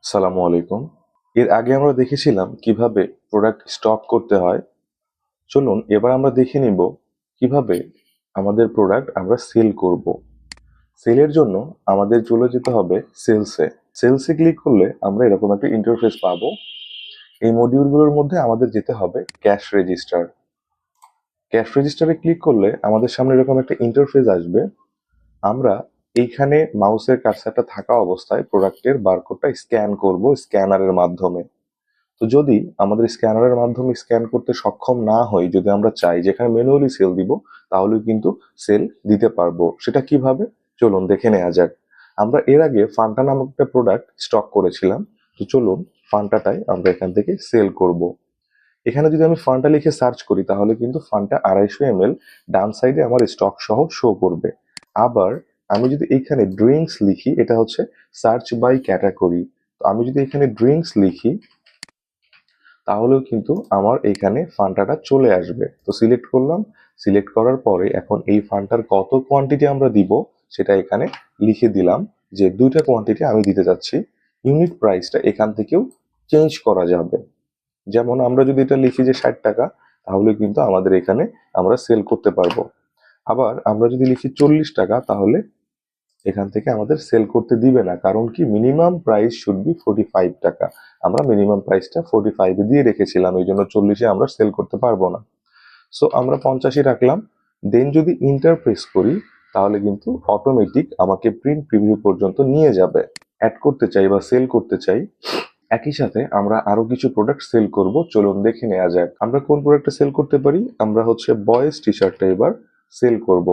আসসালামু আলাইকুম। এর আগে আমরা দেখেছিলাম কিভাবে প্রোডাক্ট স্টক করতে হয়। চলুন এবার আমরা দেখে নিব কিভাবে আমাদের প্রোডাক্ট আমরা সেল করব। সেলের জন্য আমাদের চলে যেতে হবে সেলসে। সেলসে ক্লিক করলে আমরা এরকম একটা ইন্টারফেস পাবো। এই মডিউলগুলোর মধ্যে আমাদের যেতে হবে ক্যাশ রেজিস্টার। ক্যাশ রেজিস্টারে ক্লিক করলে আমাদের সামনে এরকম একটা ইন্টারফেস আসবে। আমরা এইখানে মাউসের কার্সারটা থাকা অবস্থায় প্রোডাক্টের বারকোডটা স্ক্যান করব স্ক্যানারের মাধ্যমে। তো যদি আমাদের স্ক্যানারের মাধ্যমে স্ক্যান করতে সক্ষম না হই, যদি আমরা চাই যেখানে ম্যানুয়ালি সেল দিব, তাহলে কিন্তু সেল দিতে পারবো। সেটা কিভাবে, চলুন দেখে নেওয়া যাক। আমরা এর আগে ফান্টা নামক একটা প্রোডাক্ট স্টক করেছিলাম। তো চলুন ফান্টাটাই আমরা এখান থেকে সেল করব। এখানে যদি আমি ফান্টা লিখে সার্চ করি তাহলে কিন্তু ফান্টা 250 ml ডান সাইডে আমার স্টক সহ শো করবে। আবার আমি যদি এখানে ড্রিঙ্কস লিখি, এটা হচ্ছে সার্চ বাই ক্যাটাগরি। তো আমি যদি এখানে ড্রিঙ্কস লিখি তাহলেও কিন্তু আমার এইখানে ফান্টাটা চলে আসবে। তো সিলেক্ট করলাম। সিলেক্ট করার পরে এখন এই ফান্টার কত কোয়ান্টিটি আমরা দিব সেটা এখানে লিখে দিলাম যে 2টা কোয়ান্টিটি আমি দিতে যাচ্ছি। ইউনিট প্রাইসটা এখান থেকেও চেঞ্জ করা যাবে। যেমন আমরা যদি এটা লিখি যে 60 টাকা, তাহলে কিন্তু আমাদের এখানে আমরা সেল করতে পারবো। আবার আমরা যদি লিখি 40 টাকা, তাহলে এখান থেকে আমাদের সেল করতে দিবে না। কারণ কি, মিনিমাম প্রাইস শুড বি 45 টাকা। আমরা মিনিমাম প্রাইসটা 45 এ দিয়ে রেখেছিলাম, এই জন্য 40-এ আমরা সেল করতে পারবো না। সো আমরা 50-ই রাখলাম। দেন যদি ইন্টার প্রেস করি তাহলে কিন্তু অটোমেটিক আমাকে প্রিন্ট প্রিভিউ পর্যন্ত নিয়ে যাবে। অ্যাড করতে চাই বা সেল করতে চাই, একই সাথে আমরা আরো কিছু প্রোডাক্ট সেল করব। চলুন দেখে নেওয়া যাক আমরা কোন প্রোডাক্টটা সেল করতে পারি। আমরা হচ্ছে বয়েজ টি শার্টটা এবার সেল করব।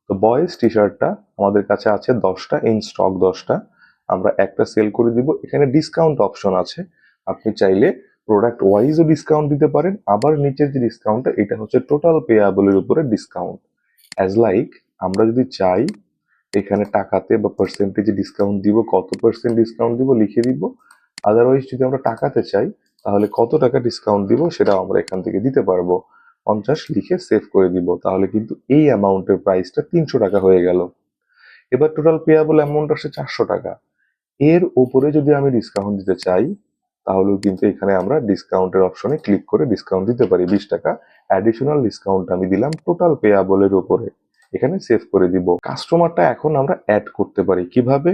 তো বয়েজ টি শার্টটা আমাদের কাছে আছে 10টা, ইন স্টক 10টা। আমরা একটা সেল করে দিব। এখানে ডিসকাউন্ট অপশন আছে, আপনি চাইলে প্রোডাক্ট ওয়াইজও ডিসকাউন্ট দিতে পারেন। আবার নিচের যে ডিসকাউন্টটা, এটা হচ্ছে টোটাল পেয়াবলের উপরে ডিসকাউন্ট। অ্যাজ লাইক, আমরা যদি চাই এখানে টাকাতে বা পার্সেন্টেজে ডিসকাউন্ট দিব, কত পার্সেন্ট ডিসকাউন্ট দিব লিখে দিব। আদারওয়াইজ যদি আমরা টাকাতে চাই তাহলে কত টাকা ডিসকাউন্ট দিব সেটাও আমরা এখান থেকে দিতে পারবো। 50 লিখে সেভ করে দিব, তাহলে কিন্তু এই অ্যামাউন্টের প্রাইসটা 300 টাকা হয়ে গেল। এবার টোটাল পেয়াবল অ্যামাউন্ট আসছে 400 টাকা। এর উপরে যদি আমি ডিসকাউন্ট দিতে চাই তাহলেও কিন্তু এখানে আমরা ডিসকাউন্টের অপশনে ক্লিক করে ডিসকাউন্ট দিতে পারি। 20 টাকা অ্যাডিশনাল ডিসকাউন্ট আমি দিলাম টোটাল পেয়াবলের উপরে, এখানে সেভ করে দিব। কাস্টমারটা এখন আমরা অ্যাড করতে পারি কিভাবে,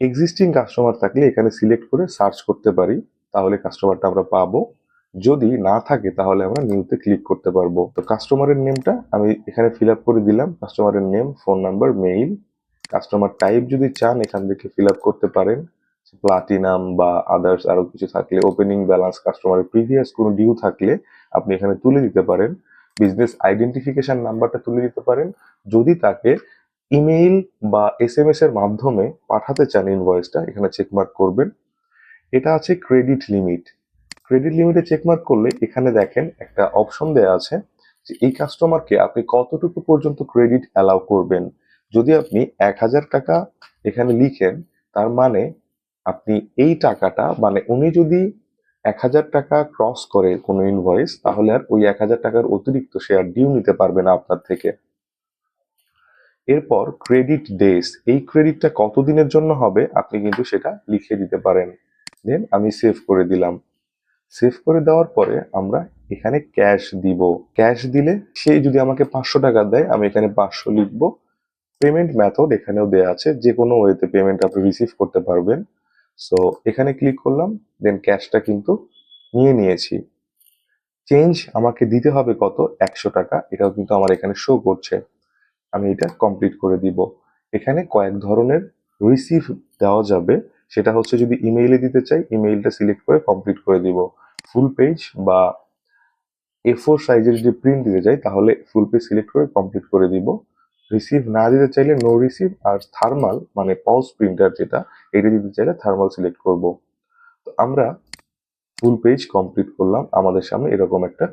এক্সিস্টিং কাস্টমার থাকলে এখানে সিলেক্ট করে সার্চ করতে পারি, তাহলে কাস্টমারটা আমরা পাবো। যদি না থাকে তাহলে আমরা নিউতে ক্লিক করতে পারবো। তো কাস্টমারের নেমটা আমি এখানে ফিল আপ করে দিলাম, কাস্টমারের name, phone number, mail. Customer type যদি চান এখান থেকে ফিল আপ করতে পারেন, প্লাটিনাম বা আদার্স আরো কিছু থাকলে, ওপেনিং ব্যালেন্স, কাস্টমারের প্রিভিয়াস কোনো ডিউ থাকলে আপনি এখানে তুলে দিতে পারেন। বিজনেস আইডেন্টিফিকেশন নাম্বারটা তুলে দিতে পারেন। যদি তাকে ইমেইল বা এসএমএস এর মাধ্যমে পাঠাতে চান ইনভয়েসটা, এখানে চেকমার্ক করবেন। এটা আছে ক্রেডিট লিমিট। ক্রেডিট লিমিটে চেকমার্ক করলে এখানে দেখেন একটা অপশন দেয়া আছে যে এই কাস্টমারকে আপনি কতটুকু পর্যন্ত ক্রেডিট অ্যালাউ করবেন। যদি আপনি 1000 টাকা এখানে লিখেন, তার মানে আপনি এই টাকাটা, মানে উনি যদি 1000 টাকা ক্রস করে কোনো ইনভয়েস, তাহলে আর ওই 1000 টাকার অতিরিক্ত সে আর ডিউ নিতে পারবে না আপনার থেকে। এরপর ক্রেডিট ডেজ, এই ক্রেডিটটা কতদিনের জন্য হবে আপনি কিন্তু সেটা লিখে দিতে পারেন। দেন আমি সেভ করে দিলাম। সেভ করে দেওয়ার পরে আমরা এখানে ক্যাশ দিব। ক্যাশ দিলে সে যদি আমাকে 500 টাকা দেয়, আমি এখানে 500 লিখবো। পেমেন্ট মেথড এখানেও দেয়া আছে, যে কোনো ওয়েতে পেমেন্ট আপনি রিসিভ করতে পারবেন। সো এখানে ক্লিক করলাম, দেন ক্যাশটা কিন্তু নিয়ে নিয়েছি। চেঞ্জ আমাকে দিতে হবে কত, 100 টাকা, এটাও কিন্তু আমার এখানে শো করছে। আমি এটা কমপ্লিট করে দিব। এখানে কয়েক ধরনের রিসিভ দেওয়া যাবে, সেটা হচ্ছে যদি ইমেইলে দিতে চাই ইমেইলটা সিলেক্ট করে কমপ্লিট করে দিব। ফুল পেজ বা A4 সাইজের যদি প্রিন্ট দিতে চাই তাহলে ফুল পেজ সিলেক্ট করে কমপ্লিট করে দিব। রিসিভ না দিতে চাইলে নো রিসিভ, আর থার্মাল মানে পজ প্রিন্টার যেটা, এটা দিতে চাইলে থার্মাল সিলেক্ট করব। তো আমরা ফুল পেজ কমপ্লিট করলাম। আমাদের সামনে এরকম একটা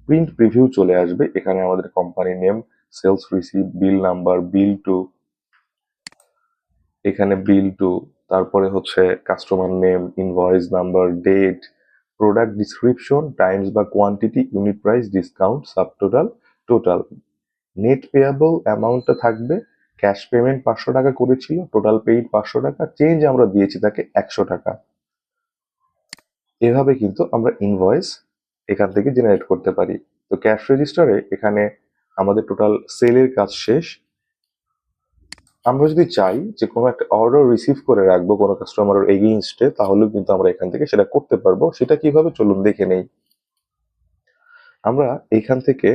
প্রিন্ট প্রিভিউ চলে আসবে। এখানে আমাদের company name, sales receive, bill number, bill to, এখানে বিল টু, তারপরে হচ্ছে customer name, invoice number, date, product description, times বা quantity, unit price, discount, subtotal, total. Net payable অ্যামাউন্টটা থাকবে ক্যাশ পেমেন্ট 500 টাকা করেছিল, টোটাল পেইড 500 টাকা, চেঞ্জ আমরা দিয়েছি তাকে 100 টাকা। এভাবে কিন্তু আমরা ইনভয়েস এখান থেকে জেনারেট করতে পারি। তো ক্যাশ রেজিস্টারে এখানে আমাদের টোটাল সেলের কাজ শেষ। আমরা যদি চাই যে কোনো একটা অর্ডার রিসিভ করে রাখবো কোনো কাস্টমারের এগেইনস্টে, তাহলেও কিন্তু আমরা এখান থেকে সেটা করতে পারবো। সেটা কিভাবে চলুন দেখে নেই। আমরা এখান থেকে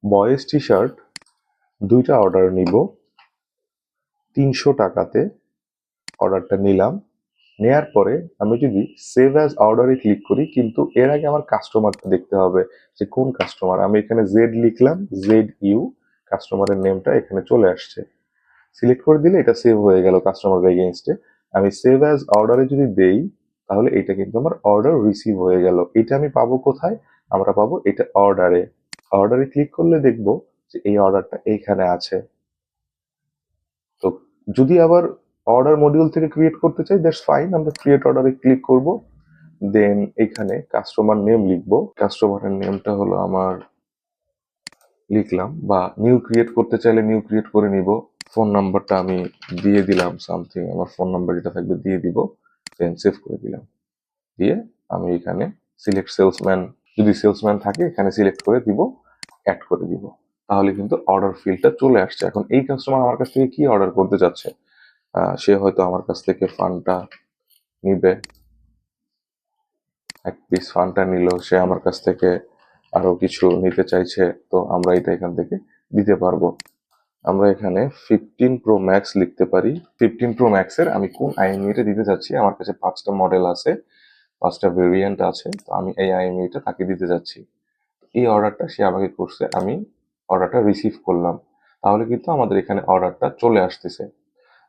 বয়েজ টি শার্ট 2টা অর্ডার নিব, 300 টাকাতে অর্ডারটা নিলাম। নেয়ার পরে আমি যদি সেভ অ্যাজ অর্ডারে ক্লিক করি, কিন্তু এর আগে আমার কাস্টমারটা দেখতে হবে যে কোন কাস্টমার। আমি এখানে জেড লিখলাম, ZU, কাস্টমারের নেমটা এখানে চলে আসছে। সিলেক্ট করে দিলে এটা সেভ হয়ে গেল কাস্টমার এগেইনস্টে। আমি সেভ অ্যাজ অর্ডারে যদি দেই, তাহলে এটা কিন্তু আমার অর্ডার রিসিভ হয়ে গেল। এটা আমি পাবো কোথায়? আমরা পাবো এটা অর্ডারে। অর্ডারে ক্লিক করলে দেখবো যে এই অর্ডারটা এইখানে আছে। তো যদি আবার অর্ডার মডিউল থেকে ক্রিয়েট করতে চাই, দ্যাটস ফাইন, আমরা ক্রিয়েট অর্ডারে ক্লিক করব। দেন এখানে কাস্টমার নেম লিখবো। কাস্টমারের নেমটা হলো আমার লিখলাম, বা নিউ ক্রিয়েট করতে চাইলে নিউ ক্রিয়েট করে নিব। ফোন নাম্বারটা আমি দিয়ে দিলাম, সামথিং আমার ফোন নাম্বার যেটা থাকবে দিয়ে দিব। দেন সেভ করে দিলাম। দিয়ে আমি এখানে সিলেক্ট সেলসম্যান, যদি সেলসম্যান থাকে এখানে সিলেক্ট করে দিব, অ্যাড করে দিব। তাহলে কিন্তু অর্ডার ফিল্ডটা চলে আসছে। এখন এই কাস্টমার আমার কাছ থেকে কি অর্ডার করতে যাচ্ছে? সে হয়তো আমার কাছ থেকে ফান্ডটা নিবে, 1 পিস ফান্ডটা নিল। সে আমার কাছ থেকে আরো কিছু নিতে চাইছে, তো আমরা এটা এখান থেকে দিতে পারবো। আমরা এখানে 15 প্রো ম্যাক্স লিখতে পারি। 15 প্রো ম্যাক্সের আমি কোন আইএমইটা দিতে চাচ্ছি, আমার কাছে 5টা মডেল আছে, 5টা ভেরিয়েন্ট আছে, তো আমি এই আইএমইটা তাকে দিতে যাচ্ছি। এই অর্ডারটা সে আমাকে করছে, আমি অর্ডারটা রিসিভ করলাম। তাহলে কিন্তু আমাদের এখানে অর্ডারটা চলে আসতেছে।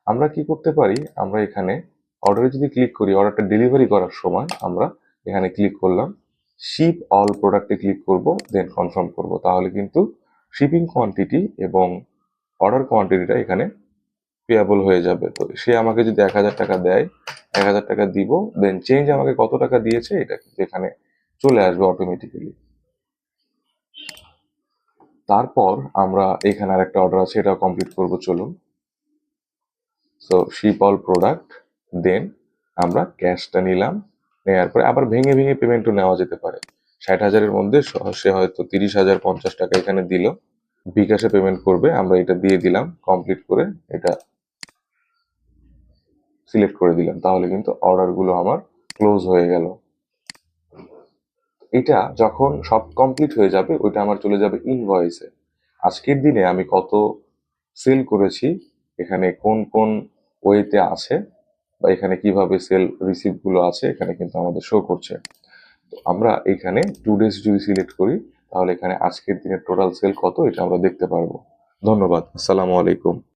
আমরা কি করতে পারি, আমরা এখানে অর্ডারে যদি ক্লিক করি, অর্ডারটা ডেলিভারি করার সময় আমরা এখানে ক্লিক করলাম, শিপ অল প্রোডাক্টে ক্লিক করব, দেন কনফার্ম করব। তাহলে কিন্তু শিপিং কোয়ান্টিটি এবং অর্ডার কোয়ান্টিটিটা এখানে পেয়াবল হয়ে যাবে। তো সে আমাকে যদি 1000 টাকা দেয়, 1000 টাকা দিব, দেন চেঞ্জ আমাকে কত টাকা দিয়েছে এটা কিন্তু এখানে চলে আসবে অটোমেটিক্যালি। তারপর আমরা এখানে আরেকটা অর্ডার আছে, এটা কমপ্লিট করব চলুন। সো শিপ অল প্রোডাক্ট, দেন আমরা ক্যাশটা নিলাম। নেওয়ার পরে আবার ভেঙে ভেঙে পেমেন্টও নেওয়া যেতে পারে। 60,000-এর মধ্যে সে হয়তো 30,000 50 টাকা এখানে দিল, বিকাশে পেমেন্ট করবে, আমরা এটা দিয়ে দিলাম। কমপ্লিট করে এটা সিলেক্ট করে দিলাম, তাহলে কিন্তু অর্ডারগুলো আমার ক্লোজ হয়ে গেল। এটা যখন সব কমপ্লিট হয়ে যাবে, ওইটা আমার চলে যাবে ইনভয়েসে। আজকের দিনে আমি কত সেল করেছি, এখানে কোন কোন ওয়েতে আছে, বা এখানে কিভাবে সেল রিসিভ গুলো আছে, এখানে কিন্তু আমাদের শো করছে। তো আমরা এখানে 2 ডেজ যদি সিলেক্ট করি, তাহলে এখানে আজকের দিনের টোটাল সেল কত এটা আমরা দেখতে পারবো। ধন্যবাদ। আসসালামু আলাইকুম।